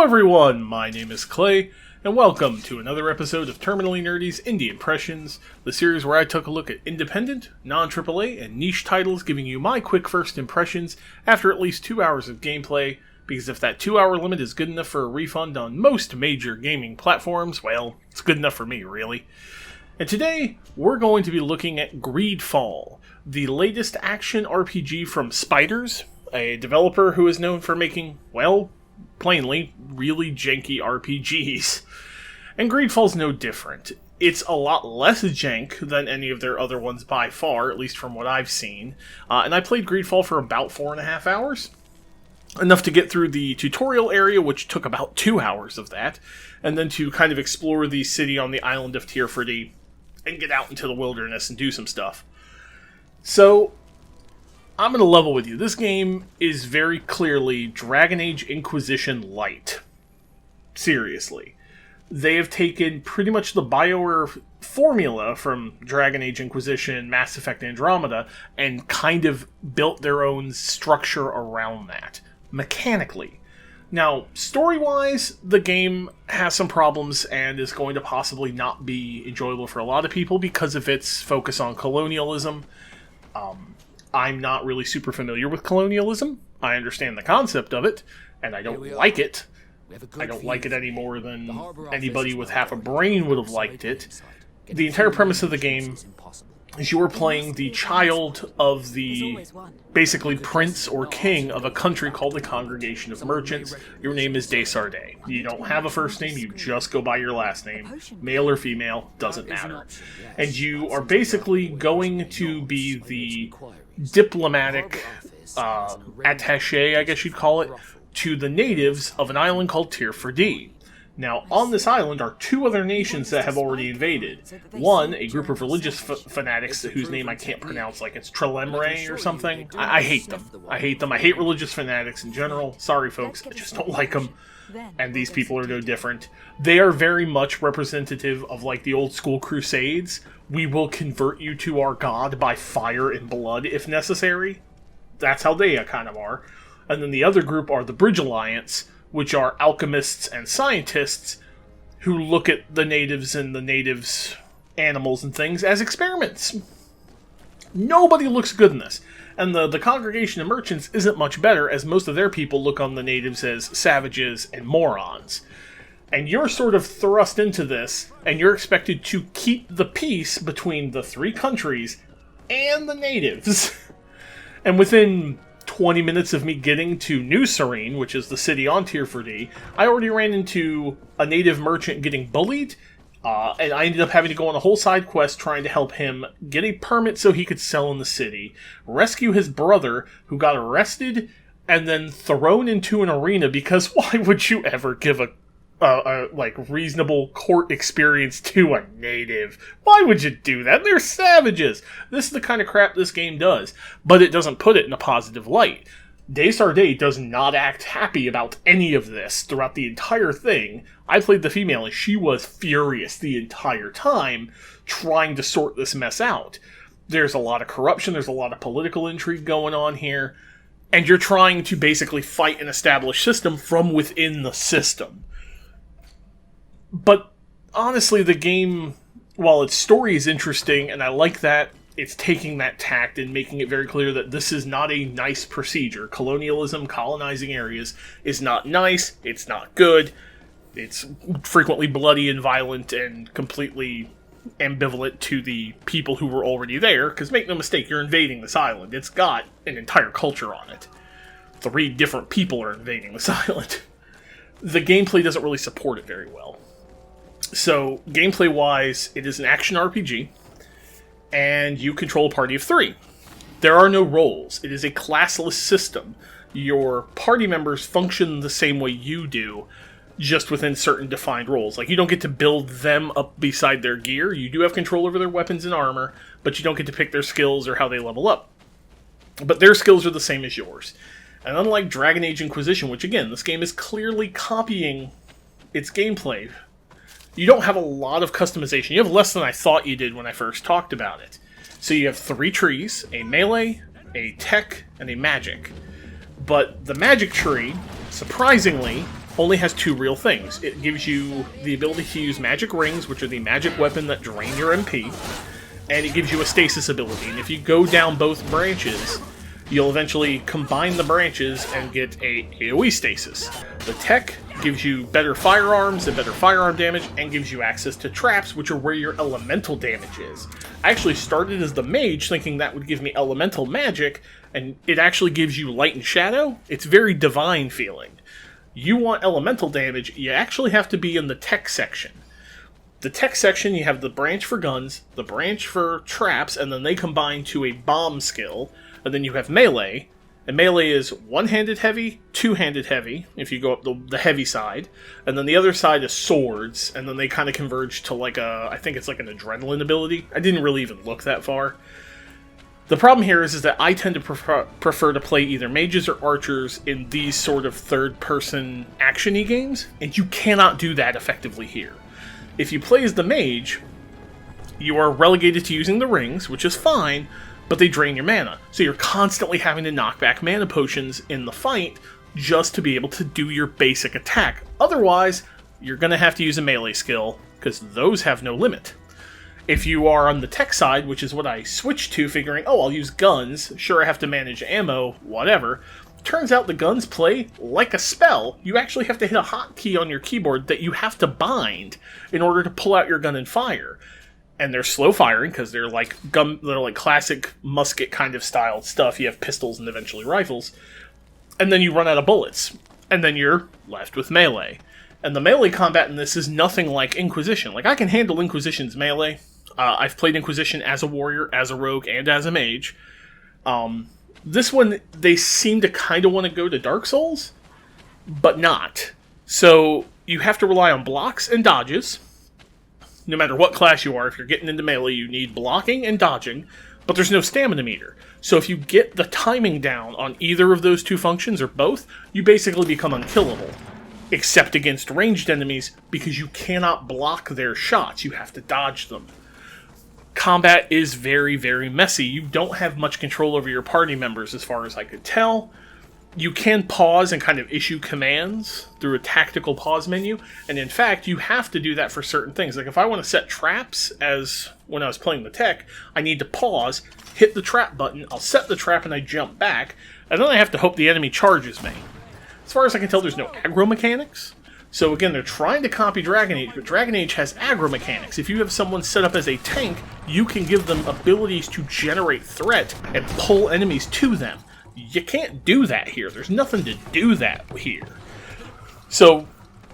Hello everyone, my name is Clay, and welcome to another episode of Terminally Nerdy's Indie Impressions, the series where I took a look at independent, non-AAA, and niche titles, giving you my quick first impressions after at least 2 hours of gameplay, because if that 2-hour limit is good enough for a refund on most major gaming platforms, well, it's good enough for me, really. And today, we're going to be looking at Greedfall, the latest action RPG from Spiders, a developer who is known for making, well, plainly, really janky RPGs. And Greedfall's no different. It's a lot less jank than any of their other ones by far, at least from what I've seen. And I played Greedfall for about 4.5 hours. Enough to get through the tutorial area, which took about 2 hours of that, and then to kind of explore the city on the island of Tearford and get out into the wilderness and do some stuff. So, I'm going to level with you. This game is very clearly Dragon Age Inquisition light. Seriously. They have taken pretty much the BioWare formula from Dragon Age Inquisition, Mass Effect Andromeda, and kind of built their own structure around that, mechanically. Now, story-wise, the game has some problems and is going to possibly not be enjoyable for a lot of people because of its focus on colonialism. I'm not really super familiar with colonialism. I understand the concept of it, and I don't like it. I don't like it any more than anybody with half a brain would have liked it. The entire premise of the game is you are playing the child of the, basically, prince or king of a country called the Congregation of Merchants. Your name is Desarde. You don't have a first name, you just go by your last name. Male or female, doesn't matter. And you are basically going to be the diplomatic attaché, I guess you'd call it, to the natives of an island called Tearford. Now, on this island are two other nations that have already invaded. One, a group of religious fanatics whose name I can't pronounce, like it's Trelemre or something. I hate them. I hate them. I hate religious fanatics in general. Sorry, folks. I just don't like them. And these people are no different. They are very much representative of, like, the old school crusades. We will convert you to our god by fire and blood if necessary. That's how they kind of are. And then the other group are the Bridge Alliance, which are alchemists and scientists who look at the natives and the natives' animals and things as experiments. Nobody looks good in this. And the Congregation of Merchants isn't much better, as most of their people look on the natives as savages and morons. And you're sort of thrust into this, and you're expected to keep the peace between the three countries and the natives. And within 20 minutes of me getting to New Serene, which is the city on Tearford, I already ran into a native merchant getting bullied, and I ended up having to go on a whole side quest trying to help him get a permit so he could sell in the city, rescue his brother, who got arrested, and then thrown into an arena, because why would you ever give a reasonable court experience to a native? Why would you do that? They're savages! This is the kind of crap this game does, but it doesn't put it in a positive light. Desarde does not act happy about any of this throughout the entire thing. I played the female and she was furious the entire time trying to sort this mess out. There's a lot of corruption, there's a lot of political intrigue going on here, and you're trying to basically fight an established system from within the system. But honestly, the game, while its story is interesting, and I like that, it's taking that tact and making it very clear that this is not a nice procedure. Colonialism, colonizing areas, is not nice, it's not good, it's frequently bloody and violent and completely ambivalent to the people who were already there, because make no mistake, you're invading this island. It's got an entire culture on it. 3 different people are invading this island. The gameplay doesn't really support it very well. So, gameplay-wise, it is an action RPG, and you control a party of 3. There are no roles. It is a classless system. Your party members function the same way you do, just within certain defined roles. Like, you don't get to build them up beside their gear. You do have control over their weapons and armor, but you don't get to pick their skills or how they level up. But their skills are the same as yours. And unlike Dragon Age Inquisition, which again, this game is clearly copying its gameplay, you don't have a lot of customization. You have less than I thought you did when I first talked about it. So you have 3 trees, a melee, a tech, and a magic. But the magic tree, surprisingly, only has two real things. It gives you the ability to use magic rings, which are the magic weapon that drain your MP, and it gives you a stasis ability. And if you go down both branches, you'll eventually combine the branches and get a AoE stasis. The tech gives you better firearms and better firearm damage, and gives you access to traps, which are where your elemental damage is. I actually started as the mage thinking that would give me elemental magic, and it actually gives you light and shadow. It's very divine feeling. You want elemental damage, you actually have to be in the tech section. The tech section, you have the branch for guns, the branch for traps, and then they combine to a bomb skill, and then you have melee, and melee is one-handed heavy, two-handed heavy, if you go up the heavy side, and then the other side is swords, and then they kind of converge to like I think it's like an adrenaline ability. I didn't really even look that far. The problem here is that I tend to prefer to play either mages or archers in these sort of third-person action-y games, and you cannot do that effectively here. If you play as the mage, you are relegated to using the rings, which is fine, but they drain your mana. So you're constantly having to knock back mana potions in the fight just to be able to do your basic attack. Otherwise, you're going to have to use a melee skill, because those have no limit. If you are on the tech side, which is what I switched to, figuring, oh, I'll use guns, sure I have to manage ammo, whatever, turns out the guns play like a spell. You actually have to hit a hotkey on your keyboard that you have to bind in order to pull out your gun and fire. And they're slow firing, because they're like classic musket kind of styled stuff. You have pistols and eventually rifles. And then you run out of bullets. And then you're left with melee. And the melee combat in this is nothing like Inquisition. Like, I can handle Inquisition's melee. I've played Inquisition as a warrior, as a rogue, and as a mage. This one, they seem to kind of want to go to Dark Souls, but not. So, you have to rely on blocks and dodges. No matter what class you are, if you're getting into melee, you need blocking and dodging, but there's no stamina meter. So if you get the timing down on either of those two functions, or both, you basically become unkillable. Except against ranged enemies, because you cannot block their shots, you have to dodge them. Combat is very, very messy. You don't have much control over your party members, as far as I could tell. You can pause and kind of issue commands through a tactical pause menu, and in fact, you have to do that for certain things. Like, if I want to set traps, as when I was playing the tech, I need to pause, hit the trap button, I'll set the trap and I jump back, and then I have to hope the enemy charges me. As far as I can tell, there's no aggro mechanics. So again, they're trying to copy Dragon Age, but Dragon Age has aggro mechanics. If you have someone set up as a tank, you can give them abilities to generate threat and pull enemies to them. You can't do that here. There's nothing to do that here. So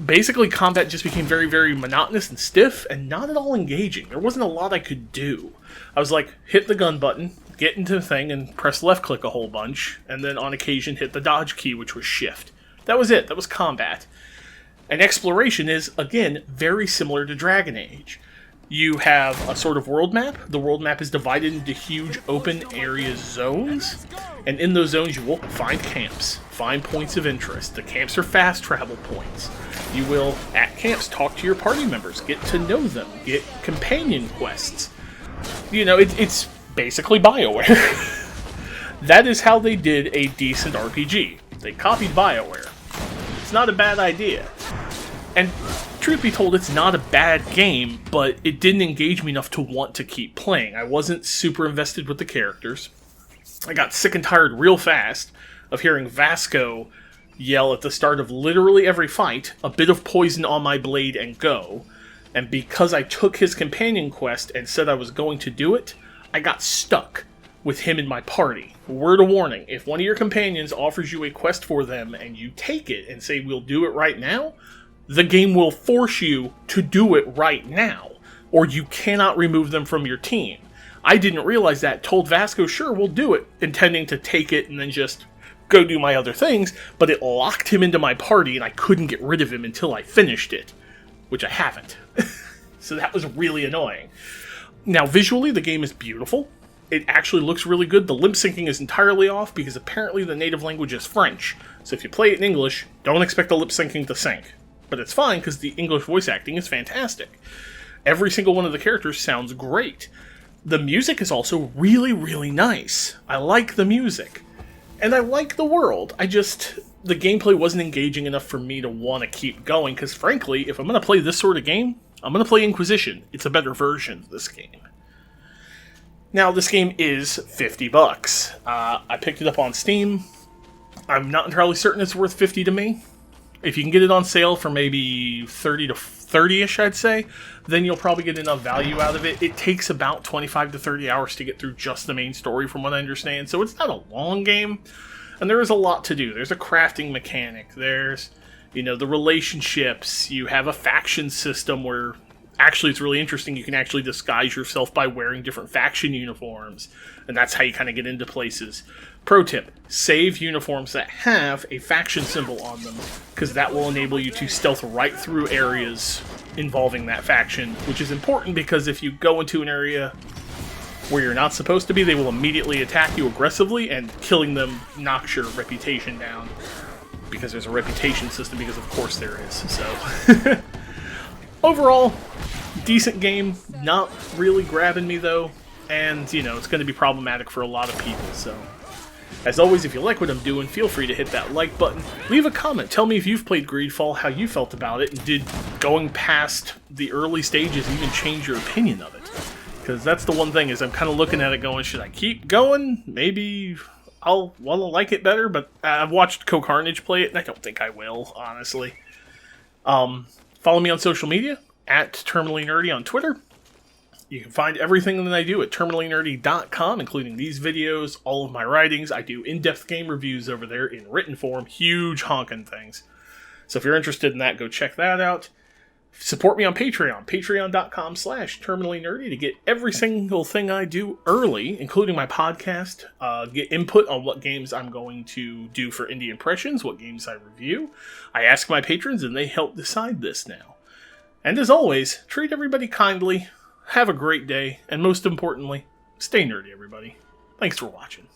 basically, combat just became very, very monotonous and stiff, and not at all engaging. There wasn't a lot I could do. I was like, hit the gun button, get into the thing, and press left click a whole bunch, and then on occasion hit the dodge key, which was shift. That was it. That was combat. And exploration is, again, very similar to Dragon Age. You have a sort of world map. The world map is divided into huge open area zones, and in those zones you will find camps, find points of interest. The camps are fast travel points. You will, at camps, talk to your party members, get to know them, get companion quests. You know, it's basically BioWare. That is how they did a decent RPG. They copied BioWare. It's not a bad idea. And truth be told, it's not a bad game, but it didn't engage me enough to want to keep playing. I wasn't super invested with the characters. I got sick and tired real fast of hearing Vasco yell at the start of literally every fight, "A bit of poison on my blade and go." And because I took his companion quest and said I was going to do it, I got stuck with him in my party. Word of warning, if one of your companions offers you a quest for them and you take it and say, "We'll do it right now," the game will force you to do it right now, or you cannot remove them from your team. I didn't realize that, told Vasco, sure, we'll do it, intending to take it and then just go do my other things, but it locked him into my party and I couldn't get rid of him until I finished it, which I haven't. So that was really annoying. Now, visually, the game is beautiful. It actually looks really good. The lip syncing is entirely off because apparently the native language is French. So if you play it in English, don't expect the lip syncing to sync. But it's fine because the English voice acting is fantastic. Every single one of the characters sounds great. The music is also really, really nice. I like the music. And I like the world. the gameplay wasn't engaging enough for me to want to keep going, because frankly, if I'm going to play this sort of game, I'm going to play Inquisition. It's a better version of this game. Now, this game is $50. I picked it up on Steam. I'm not entirely certain it's worth $50 to me. If you can get it on sale for maybe 30 to 30-ish, I'd say, then you'll probably get enough value out of it. It takes about 25 to 30 hours to get through just the main story, from what I understand, so it's not a long game, and there is a lot to do. There's a crafting mechanic, there's, the relationships, you have a faction system where, actually it's really interesting, you can actually disguise yourself by wearing different faction uniforms, and that's how you kind of get into places. Pro tip, save uniforms that have a faction symbol on them, because that will enable you to stealth right through areas involving that faction, which is important because if you go into an area where you're not supposed to be, they will immediately attack you aggressively, and killing them knocks your reputation down, because there's a reputation system, because of course there is. So, overall, decent game, not really grabbing me though, and, it's going to be problematic for a lot of people, so... As always, if you like what I'm doing, feel free to hit that like button. Leave a comment. Tell me if you've played Greedfall, how you felt about it, and did going past the early stages even change your opinion of it? Because that's the one thing, is I'm kind of looking at it going, should I keep going? Maybe I'll want to like it better, but I've watched Co-Carnage play it, and I don't think I will, honestly. Follow me on social media, at Terminally Nerdy on Twitter. You can find everything that I do at terminallynerdy.com, including these videos, all of my writings. I do in-depth game reviews over there in written form, huge honking things. So if you're interested in that, go check that out. Support me on Patreon, patreon.com/terminallynerdy, to get every single thing I do early, including my podcast, get input on what games I'm going to do for Indie Impressions, what games I review. I ask my patrons, and they help decide this now. And as always, treat everybody kindly. Have a great day, and most importantly, stay nerdy, everybody. Thanks for watching.